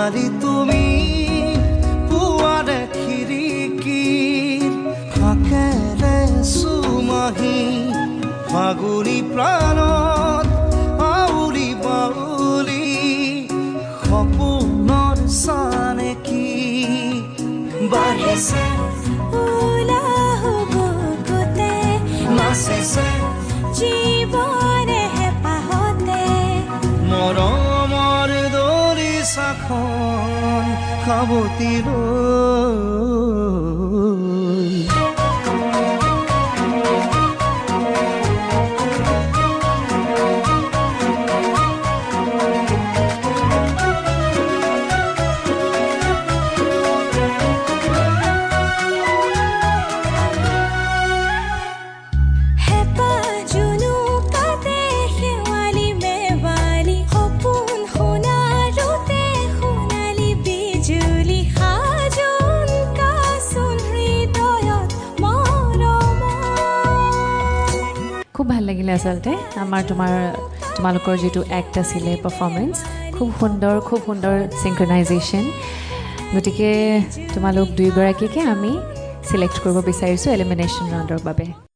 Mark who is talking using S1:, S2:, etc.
S1: ছোৱালী তুমি পুৱাৰে খিৰিকীৰ ফাকেৰে চুমাহি ফাগুনী প্ৰাণত আউলি বাউলি সপোনৰ চানেকি বাঢ়িছে নাচিছে
S2: জীৱনে হেঁপাহতে
S1: মৰমৰ দৰিচাখন সাৱটি লৈ
S3: খুব ভাল লাগিলে আচলতে তোমালোকৰ যেটো এক্ট আছিলে পাৰফৰ্মেন্স খুব সুন্দৰ সিনক্ৰনাইজেশ্যন গতিকে তোমালোক দুইগৰাকীকে আমি সিলেক্ট কৰিব বিচাৰিছো এলিমিনেশ্যন ৰাউণ্ডৰ বাবে